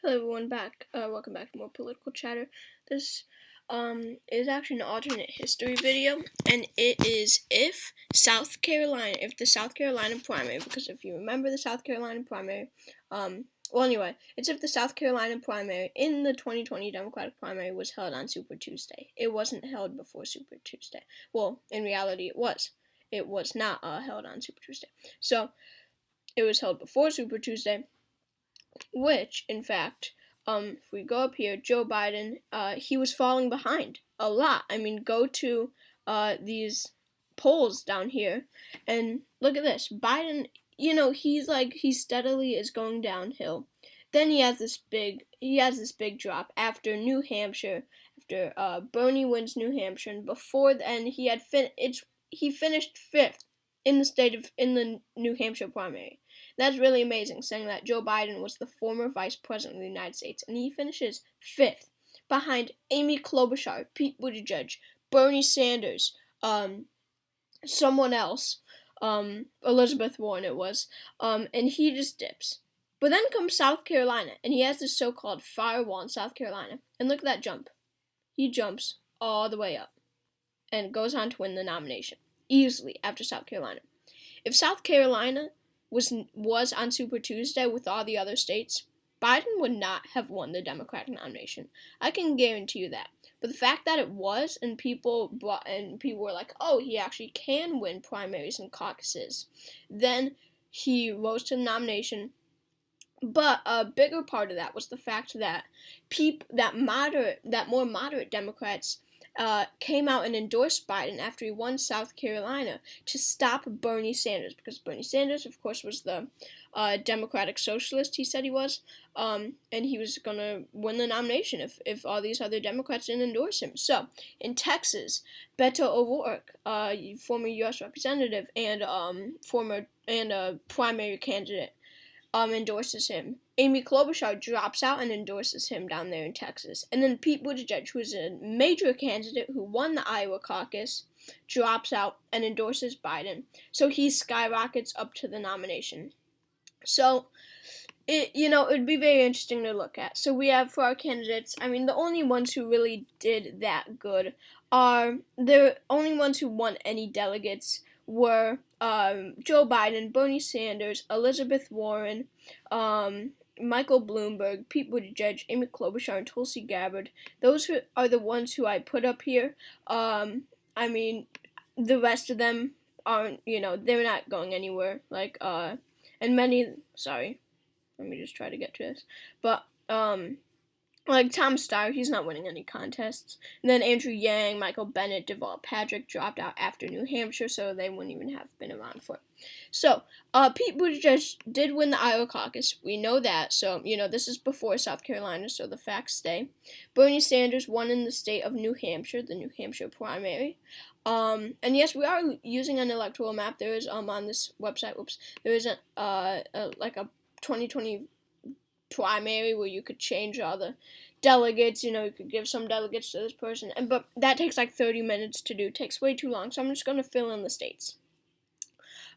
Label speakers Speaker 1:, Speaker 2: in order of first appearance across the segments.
Speaker 1: Hello everyone, welcome back to more political chatter. This is actually an alternate history video, and it is if the South Carolina primary, because if you remember the South Carolina primary, it's if the South Carolina primary in the 2020 Democratic primary was held on Super Tuesday. It wasn't held before Super Tuesday. Well, in reality it was. It was not held on Super Tuesday. So, it was held before Super Tuesday, which, in fact, if we go up here, Joe Biden, he was falling behind a lot. I mean, go to these polls down here and look at this. Biden, he steadily is going downhill. Then he has this big drop after New Hampshire, after Bernie wins New Hampshire, and before then he finished fifth in the New Hampshire primary. That's really amazing, saying that Joe Biden was the former vice president of the United States, and he finishes fifth behind Amy Klobuchar, Pete Buttigieg, Bernie Sanders, someone else, Elizabeth Warren it was, and he just dips. But then comes South Carolina, and he has this so-called firewall in South Carolina, and look at that jump. He jumps all the way up and goes on to win the nomination easily after South Carolina. If South Carolina was on Super Tuesday with all the other states, Biden would not have won the Democratic nomination. I can guarantee you that. But the fact that it was, and people were like, oh, he actually can win primaries and caucuses, then he rose to the nomination. But a bigger part of that was the fact that more moderate Democrats came out and endorsed Biden after he won South Carolina to stop Bernie Sanders, because Bernie Sanders, of course, was the Democratic Socialist he said he was, and he was going to win the nomination if all these other Democrats didn't endorse him. So, in Texas, Beto O'Rourke, former U.S. representative and primary candidate, endorses him. Amy Klobuchar drops out and endorses him down there in Texas. And then Pete Buttigieg, who is a major candidate who won the Iowa caucus, drops out and endorses Biden. So he skyrockets up to the nomination. So, it would be very interesting to look at. So we have for our candidates, I mean, the only ones who really did that good the only ones who won any delegates were Joe Biden, Bernie Sanders, Elizabeth Warren, Michael Bloomberg, Pete Buttigieg, Amy Klobuchar, and Tulsi Gabbard. Those are the ones who I put up here. I mean, the rest of them aren't, they're not going anywhere. Let me just try to get to this. But, like Tom Steyer, he's not winning any contests. And then Andrew Yang, Michael Bennet, Deval Patrick dropped out after New Hampshire, so they wouldn't even have been around for it. So, Pete Buttigieg did win the Iowa caucus. We know that. So, this is before South Carolina, so the facts stay. Bernie Sanders won in the state of New Hampshire, the New Hampshire primary. And yes, we are using an electoral map. There is, on this website, there is a 2020 primary where you could change all the delegates, you could give some delegates to this person, but that takes like 30 minutes to do. It takes way too long, so I'm just going to fill in the states.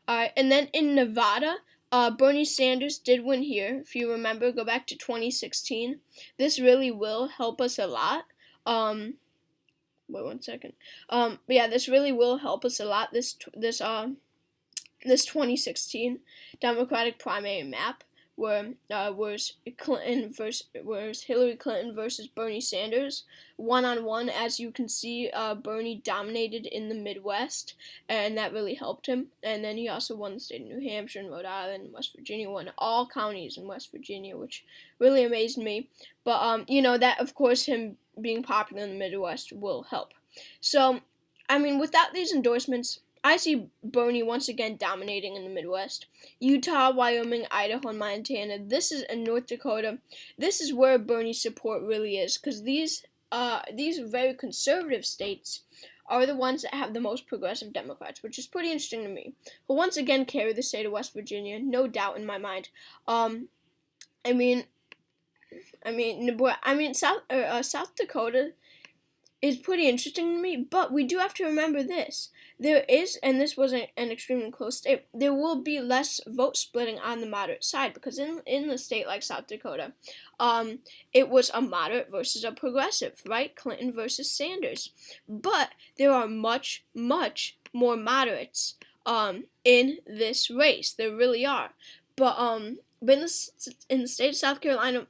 Speaker 1: Alright, and then in Nevada, Bernie Sanders did win here. If you remember, go back to 2016. This really will help us a lot. Wait 1 second. This really will help us a lot. This 2016 Democratic primary map, where was Hillary Clinton versus Bernie Sanders, one-on-one. As you can see, Bernie dominated in the Midwest, and that really helped him. And then he also won the state of New Hampshire and Rhode Island and West Virginia, won all counties in West Virginia, which really amazed me. But, that, of course, him being popular in the Midwest will help. So, I mean, without these endorsements, I see Bernie once again dominating in the Midwest. Utah, Wyoming, Idaho, and Montana. This is in North Dakota. This is where Bernie's support really is, because these very conservative states are the ones that have the most progressive Democrats, which is pretty interesting to me. He'll once again carry the state of West Virginia, no doubt in my mind. South Dakota. is pretty interesting to me, but we do have to remember this. There is, and this wasn't an extremely close state, there will be less vote splitting on the moderate side, because in the state like South Dakota, it was a moderate versus a progressive, right? Clinton versus Sanders. But there are much, much more moderates in this race. There really are. But in the state of South Carolina,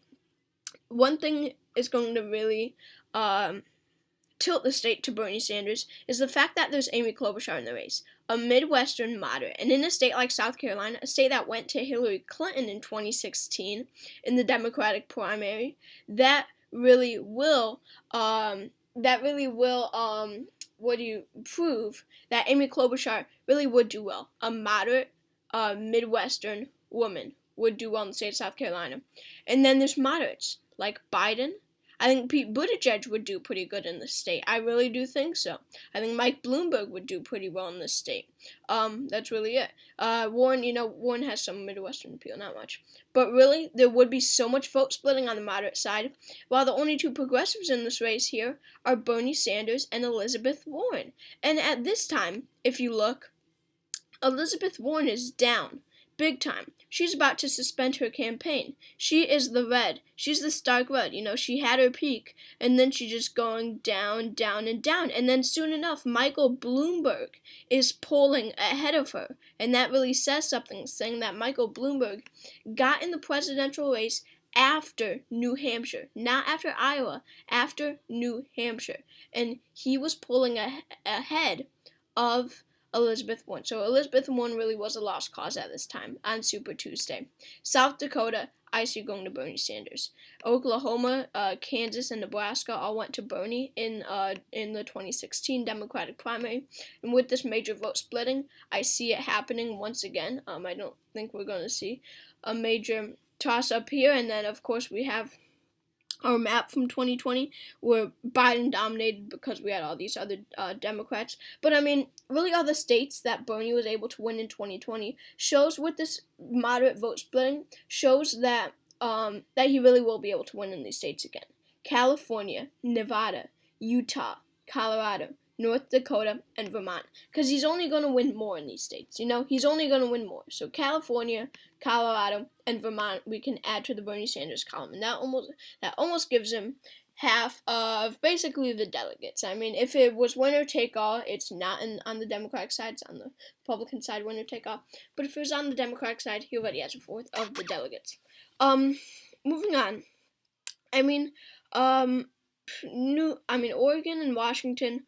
Speaker 1: one thing is going to really tilt the state to Bernie Sanders is the fact that there's Amy Klobuchar in the race, a Midwestern moderate. And in a state like South Carolina, a state that went to Hillary Clinton in 2016 in the Democratic primary, that really will prove that Amy Klobuchar really would do well. A moderate Midwestern woman would do well in the state of South Carolina. And then there's moderates like Biden. I think Pete Buttigieg would do pretty good in this state. I really do think so. I think Mike Bloomberg would do pretty well in this state. That's really it. Warren has some Midwestern appeal, not much. But really, there would be so much vote splitting on the moderate side, while the only two progressives in this race here are Bernie Sanders and Elizabeth Warren. And at this time, if you look, Elizabeth Warren is down. Big time. She's about to suspend her campaign. She is the red. She's the stark red. She had her peak, and then she's just going down, down, and down. And then soon enough, Michael Bloomberg is polling ahead of her. And that really says something, saying that Michael Bloomberg got in the presidential race after New Hampshire. Not after Iowa, after New Hampshire. And he was polling ahead of Elizabeth Warren. So Elizabeth Warren really was a lost cause at this time on Super Tuesday. South Dakota, I see going to Bernie Sanders. Oklahoma, Kansas, and Nebraska all went to Bernie in the 2016 Democratic primary. And with this major vote splitting, I see it happening once again. I don't think we're going to see a major toss-up here. And then, of course, we have our map from 2020 where Biden dominated because we had all these other Democrats. But really all the states that Bernie was able to win in 2020 shows with this moderate vote splitting, shows that he really will be able to win in these states again. California, Nevada, Utah, Colorado, North Dakota, and Vermont. Because he's only going to win more in these states, He's only going to win more. So California, Colorado, and Vermont we can add to the Bernie Sanders column. And that almost gives him half of basically the delegates. If it was winner take all, it's not on the Democratic side, it's on the Republican side, winner take all. But if it was on the Democratic side, he already has a fourth of the delegates. Moving on. Oregon and Washington,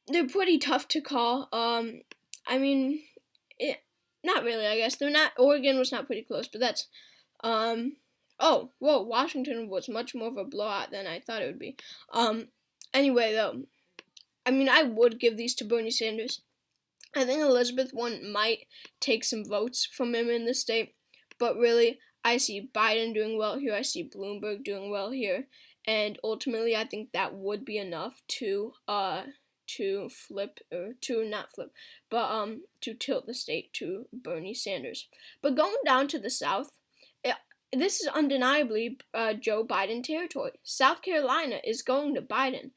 Speaker 1: they're pretty tough to call. Not really, I guess. Oregon was not pretty close, but that's, Washington was much more of a blowout than I thought it would be. Anyway, though, I would give these to Bernie Sanders. I think Elizabeth Warren might take some votes from him in this state, but really, I see Biden doing well here, I see Bloomberg doing well here, and ultimately, I think that would be enough to tilt the state to Bernie Sanders. But going down to the South, this is undeniably Joe Biden territory. South Carolina is going to Biden.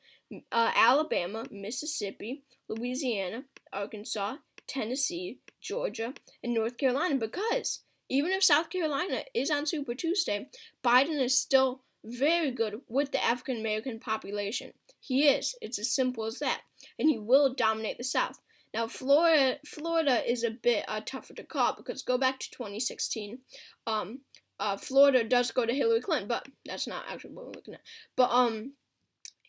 Speaker 1: Alabama, Mississippi, Louisiana, Arkansas, Tennessee, Georgia, and North Carolina, because even if South Carolina is on Super Tuesday, Biden is still very good with the African American population. He is. It's as simple as that. And he will dominate the South. Now, Florida is a bit tougher to call, because go back to 2016. Florida does go to Hillary Clinton, but that's not actually what we're looking at. But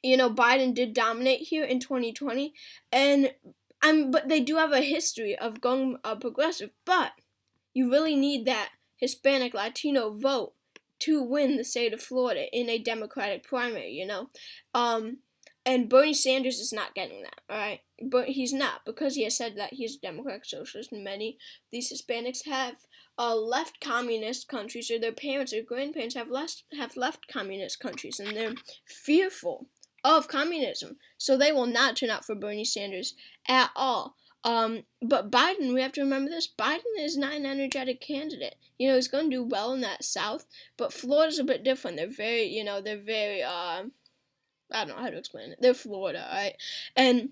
Speaker 1: Biden did dominate here in 2020, but they do have a history of going progressive. But you really need that Hispanic Latino vote to win the state of Florida in a Democratic primary, And Bernie Sanders is not getting that, alright? But he's not, because he has said that he's a Democratic Socialist, and many of these Hispanics have left communist countries, or their parents or grandparents have left communist countries, and they're fearful of communism. So they will not turn out for Bernie Sanders at all. But Biden, we have to remember this, Biden is not an energetic candidate. He's going to do well in that South, but Florida's a bit different. They're very, I don't know how to explain it. They're Florida, right? And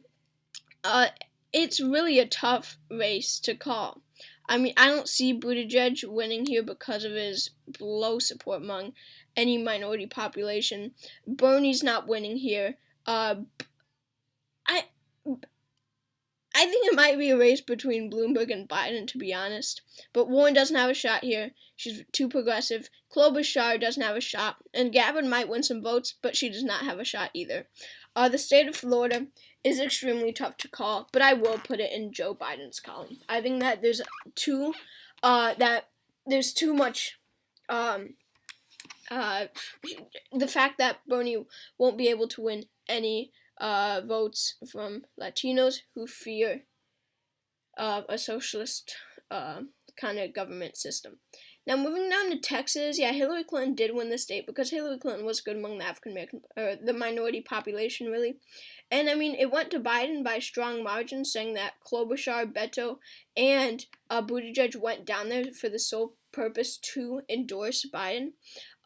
Speaker 1: it's really a tough race to call. I mean, I don't see Buttigieg winning here because of his low support among any minority population. Bernie's not winning here. I I think it might be a race between Bloomberg and Biden, to be honest. But Warren doesn't have a shot here. She's too progressive. Klobuchar doesn't have a shot. And Gabbard might win some votes, but she does not have a shot either. The state of Florida is extremely tough to call, but I will put it in Joe Biden's column. I think that there's too much the fact that Bernie won't be able to win any votes from Latinos who fear a socialist kind of government system. Now, moving down to Texas, yeah, Hillary Clinton did win the state because Hillary Clinton was good among the African American, or the minority population, really. And, I mean, it went to Biden by strong margins, saying that Klobuchar, Beto, and Buttigieg went down there for the sole purpose to endorse Biden.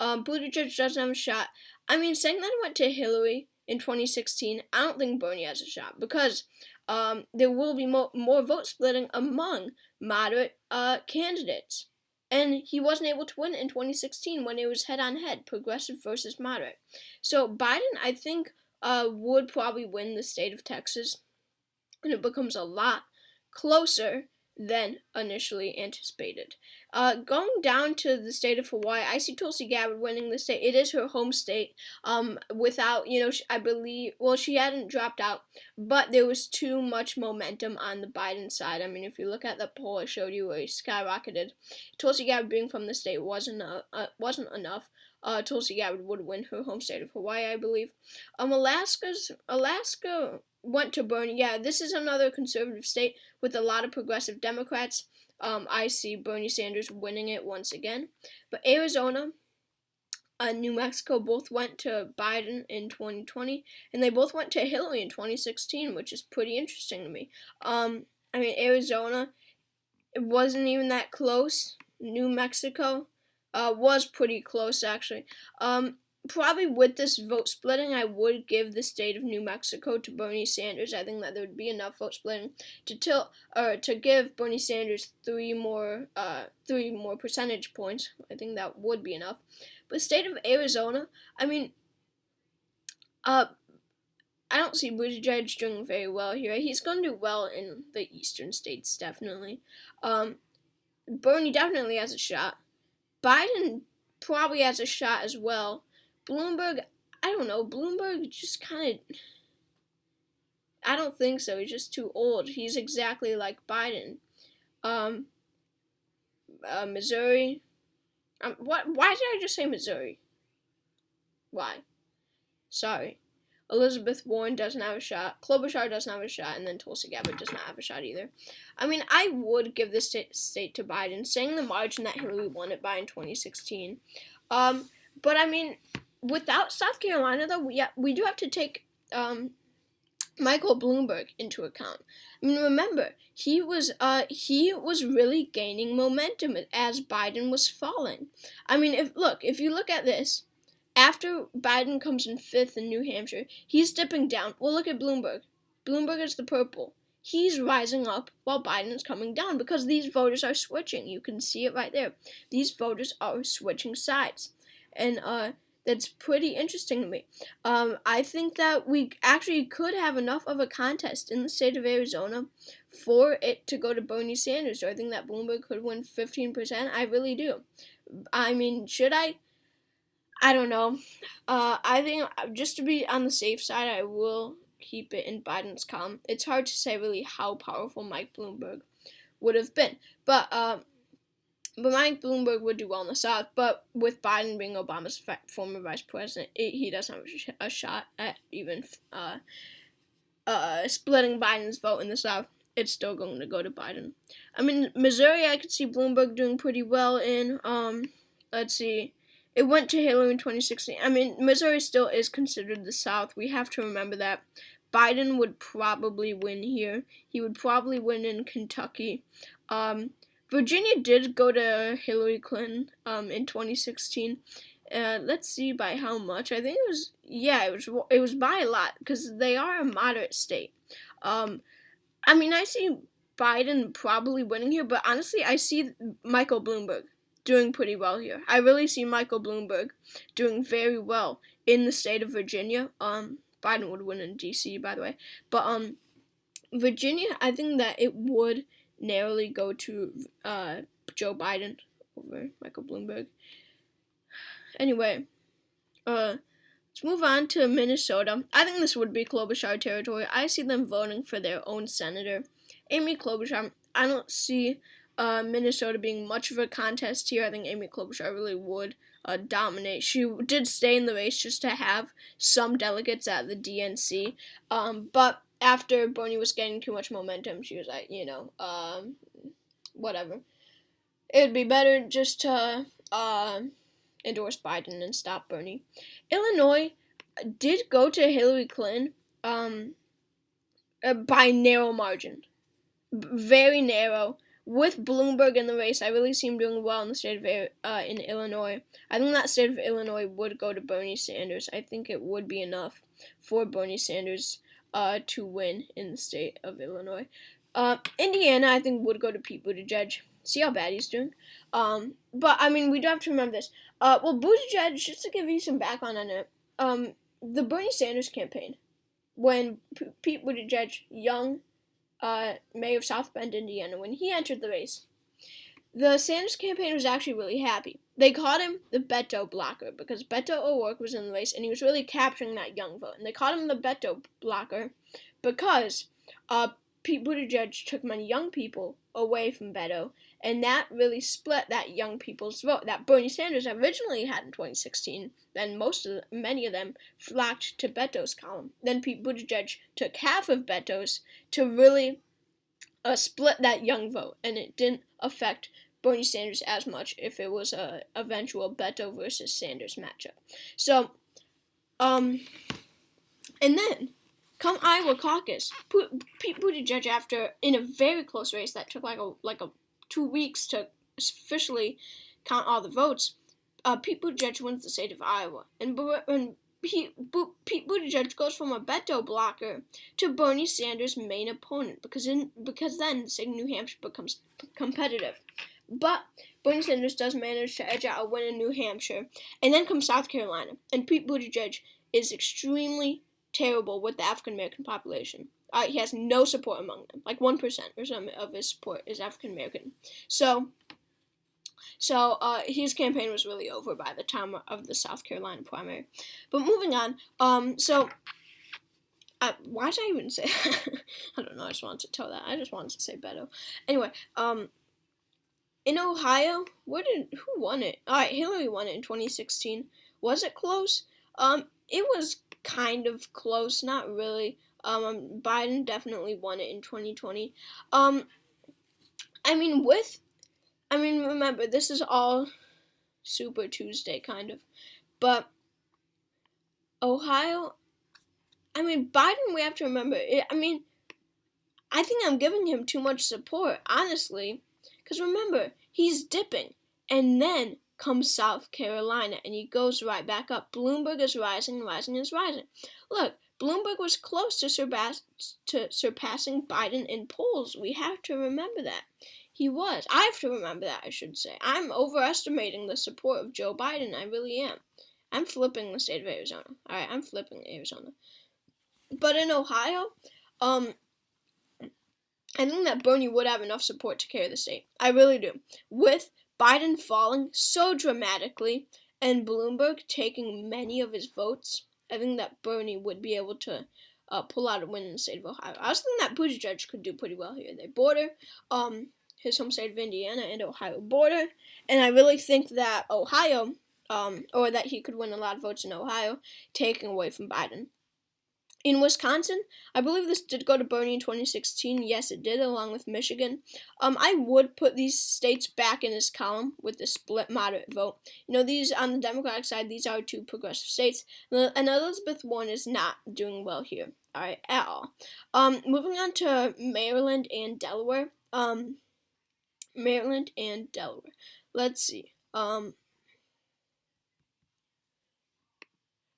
Speaker 1: Buttigieg doesn't have a shot. I mean, saying that it went to Hillary in 2016, I don't think Bernie has a shot because there will be more vote splitting among moderate candidates. And he wasn't able to win in 2016 when it was head-on-head, progressive versus moderate. So Biden, I think, would probably win the state of Texas, and it becomes a lot closer than initially anticipated. Going down to the state of Hawaii, I see Tulsi Gabbard winning the state. It is her home state. Without, I believe, well, she hadn't dropped out, but there was too much momentum on the Biden side. I mean, if you look at the poll I showed you where he skyrocketed, Tulsi Gabbard being from the state wasn't enough. Tulsi Gabbard would win her home state of Hawaii, I believe. Alaska went to Bernie. Yeah, this is another conservative state with a lot of progressive Democrats. I see Bernie Sanders winning it once again. But Arizona, New Mexico both went to Biden in 2020, and they both went to Hillary in 2016, which is pretty interesting to me. I mean, Arizona, it wasn't even that close. New Mexico was pretty close, actually. Probably with this vote splitting, I would give the state of New Mexico to Bernie Sanders. I think that there would be enough vote splitting to give Bernie Sanders three more percentage points. I think that would be enough. But the state of Arizona, I mean, I don't see Buttigieg doing very well here. He's going to do well in the eastern states, definitely. Bernie definitely has a shot. Biden probably has a shot as well. Bloomberg, I don't know. Bloomberg just kind of, I don't think so. He's just too old. He's exactly like Biden. Missouri. Why did I just say Missouri? Why? Sorry. Elizabeth Warren doesn't have a shot. Klobuchar doesn't have a shot, and then Tulsi Gabbard does not have a shot either. I mean, I would give this state to Biden, saying the margin that Hillary won it by in 2016. But I mean, without South Carolina, though, we do have to take Michael Bloomberg into account. I mean, remember, he was really gaining momentum as Biden was falling. I mean, if you look at this, after Biden comes in 5th in New Hampshire, he's dipping down. Well, look at Bloomberg. Bloomberg is the purple. He's rising up while Biden is coming down because these voters are switching. You can see it right there. These voters are switching sides. And that's pretty interesting to me. I think that we actually could have enough of a contest in the state of Arizona for it to go to Bernie Sanders. So I think that Bloomberg could win 15%. I really do. I mean, should I? I don't know. I think just to be on the safe side, I will keep it in Biden's column. It's hard to say really how powerful Mike Bloomberg would have been. But Mike Bloomberg would do well in the South. But with Biden being Obama's former vice president, he doesn't have a shot at even splitting Biden's vote in the South. It's still going to go to Biden. I mean, Missouri, I could see Bloomberg doing pretty well in. Let's see. It went to Hillary in 2016. I mean, Missouri still is considered the South. We have to remember that. Biden would probably win here. He would probably win in Kentucky. Virginia did go to Hillary Clinton in 2016. Let's see by how much. I think it was by a lot because they are a moderate state. I see Biden probably winning here, but honestly, I see Michael Bloomberg doing pretty well here. I really see Michael Bloomberg doing very well in the state of Virginia. Biden would win in D.C., by the way, but Virginia, I think that it would narrowly go to Joe Biden over Michael Bloomberg. Anyway, let's move on to Minnesota. I think this would be Klobuchar territory. I see them voting for their own senator, Amy Klobuchar. I don't see Minnesota being much of a contest here. I think Amy Klobuchar really would dominate. She did stay in the race just to have some delegates at the DNC, but after Bernie was getting too much momentum, she was like, whatever. It would be better just to endorse Biden and stop Bernie. Illinois did go to Hillary Clinton by narrow margin. Very narrow. With Bloomberg in the race, I really see him doing well in the state of in Illinois. I think that state of Illinois would go to Bernie Sanders. I think it would be enough for Bernie Sanders to win in the state of Illinois. Indiana, I think, would go to Pete Buttigieg. See how bad he's doing. But we do have to remember this. Buttigieg, just to give you some background on it, the Bernie Sanders campaign, when Pete Buttigieg, young mayor of South Bend, Indiana, when he entered the race, the Sanders campaign was actually really happy. They called him the Beto blocker because Beto O'Rourke was in the race and he was really capturing that young vote. And they called him the Beto blocker because Pete Buttigieg took many young people away from Beto, and that really split that young people's vote that Bernie Sanders originally had in 2016. Then many of them flocked to Beto's column. Then Pete Buttigieg took half of Beto's to really split that young vote, and it didn't affect Bernie Sanders as much if it was a eventual Beto versus Sanders matchup. So, and then come Iowa caucus, Pete Buttigieg, in a very close race that took like 2 weeks to officially count all the votes, Pete Buttigieg wins the state of Iowa, and Pete Buttigieg goes from a Beto blocker to Bernie Sanders' main opponent because then New Hampshire becomes competitive. But Bernie Sanders does manage to edge out a win in New Hampshire, and then comes South Carolina, and Pete Buttigieg is extremely terrible with the African American population. He has no support among them, like 1% or something of his support is African American. So his campaign was really over by the time of the South Carolina primary. But moving on, why did I even say I don't know, I just wanted to tell that. I just wanted to say Beto. Anyway, in Ohio, who won it? Alright, Hillary won it in 2016. Was it close? It was kind of close, not really. Biden definitely won it in 2020. Remember, this is all Super Tuesday, kind of. But Ohio, Biden, we have to remember, I think I'm giving him too much support, honestly. Because remember, he's dipping. And then comes South Carolina, and he goes right back up. Bloomberg is rising. Look, Bloomberg was close to surpassing Biden in polls. We have to remember that. He was. I have to remember that, I should say. I'm overestimating the support of Joe Biden. I really am. I'm flipping the state of Arizona. Alright, I'm flipping Arizona. But in Ohio, I think that Bernie would have enough support to carry the state. I really do. With Biden falling so dramatically and Bloomberg taking many of his votes, I think that Bernie would be able to pull out a win in the state of Ohio. I also think that Buttigieg could do pretty well here. They border his home state of Indiana and Ohio border, and I really think that Ohio, or that he could win a lot of votes in Ohio, taking away from Biden. In Wisconsin, I believe this did go to Bernie in 2016. Yes, it did, along with Michigan. I would put these states back in his column with the split moderate vote. These, on the Democratic side, these are two progressive states. And Elizabeth Warren is not doing well here, alright, at all. Moving on to Maryland and Delaware. Let's see.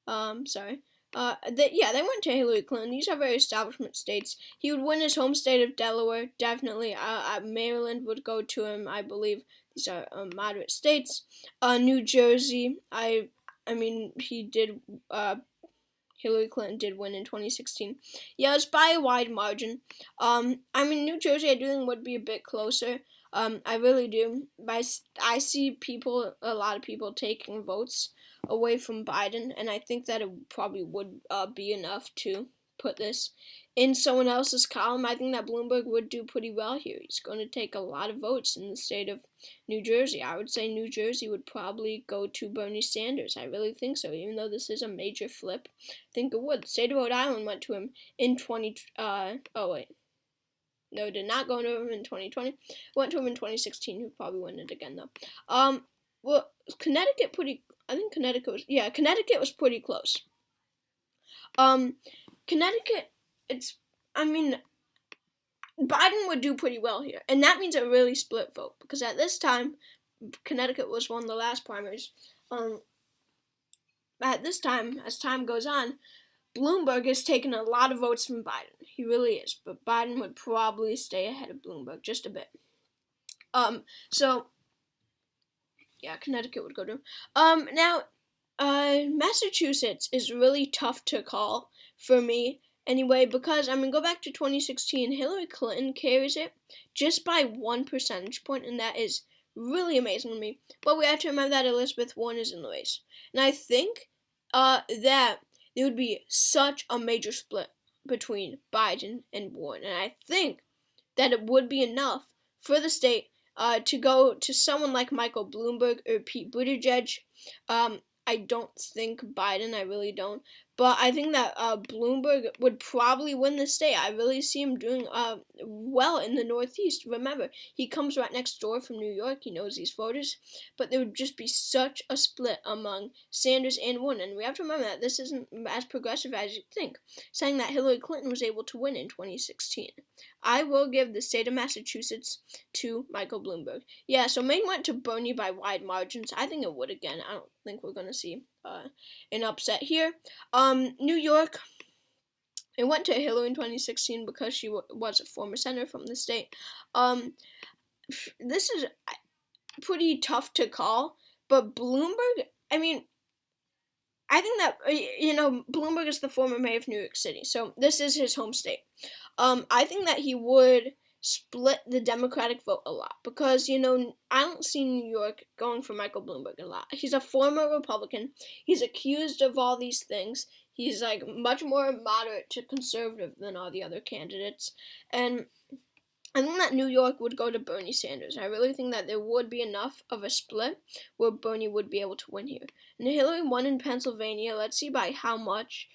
Speaker 1: Sorry. They went to Hillary Clinton. These are very establishment states. He would win his home state of Delaware, definitely. Maryland would go to him, I believe. These are moderate states. New Jersey, I mean, Hillary Clinton did win in 2016. Yeah, it was by a wide margin. I mean, New Jersey, I do think would be a bit closer. I really do. But I see a lot of people taking votes away from Biden, and I think that it probably would be enough to put this in someone else's column. I think that Bloomberg would do pretty well here. He's going to take a lot of votes in the state of New Jersey. I would say New Jersey would probably go to Bernie Sanders. I really think so, even though this is a major flip. I think it would. The state of Rhode Island went to him in no, did not go to him in 2020. Went to him in 2016. He'll probably win it again, though. Well, Connecticut Connecticut was pretty close. Connecticut, Biden would do pretty well here. And that means a really split vote. Because at this time, Connecticut was one of the last primaries. At this time, as time goes on, Bloomberg has taken a lot of votes from Biden. He really is. But Biden would probably stay ahead of Bloomberg just a bit. Connecticut would go to him. Now, Massachusetts is really tough to call for me anyway, because, go back to 2016, Hillary Clinton carries it just by 1 percentage point, and that is really amazing to me. But we have to remember that Elizabeth Warren is in the race. And I think that there would be such a major split between Biden and Warren. And I think that it would be enough for the state to go to someone like Michael Bloomberg or Pete Buttigieg. I don't think Biden, I really don't. But I think that Bloomberg would probably win the state. I really see him doing well in the Northeast. Remember, he comes right next door from New York. He knows these voters. But there would just be such a split among Sanders and Warren. And we have to remember that this isn't as progressive as you think, saying that Hillary Clinton was able to win in 2016. I will give the state of Massachusetts to Michael Bloomberg. Yeah, so Maine went to Bernie by wide margins. I think it would again. I don't think we're going to see an upset here. New York, it went to Hillary in 2016 because she was a former senator from the state. This is pretty tough to call, but Bloomberg, I think that, Bloomberg is the former mayor of New York City, so this is his home state. I think that he would split the Democratic vote a lot because, I don't see New York going for Michael Bloomberg a lot. He's a former Republican. He's accused of all these things. He's, much more moderate to conservative than all the other candidates. And I think that New York would go to Bernie Sanders. I really think that there would be enough of a split where Bernie would be able to win here. And Hillary won in Pennsylvania. Let's see by how much.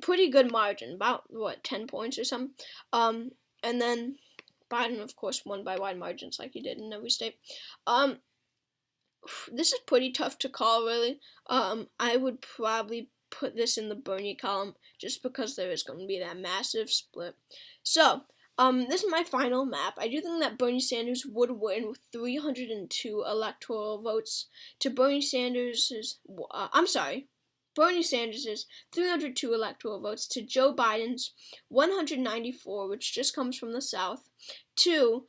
Speaker 1: Pretty good margin, about 10 points or something. And then Biden, of course, won by wide margins like he did in every state. This is pretty tough to call, really. I would probably put this in the Bernie column just because there is going to be that massive split. So, this is my final map. I do think that Bernie Sanders would win with 302 electoral votes to Bernie Sanders' 302 electoral votes to Joe Biden's 194, which just comes from the South, to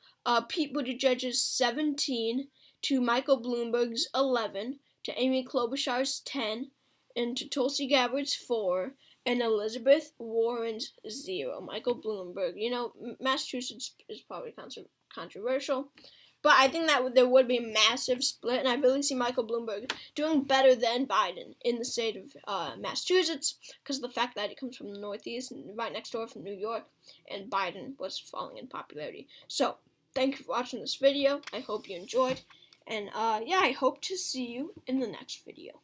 Speaker 1: Pete Buttigieg's 17, to Michael Bloomberg's 11, to Amy Klobuchar's 10, and to Tulsi Gabbard's 4, and Elizabeth Warren's 0. Michael Bloomberg. Massachusetts is probably controversial, but I think that there would be a massive split, and I really see Michael Bloomberg doing better than Biden in the state of Massachusetts because of the fact that he comes from the Northeast and right next door from New York, and Biden was falling in popularity. So, thank you for watching this video. I hope you enjoyed, and I hope to see you in the next video.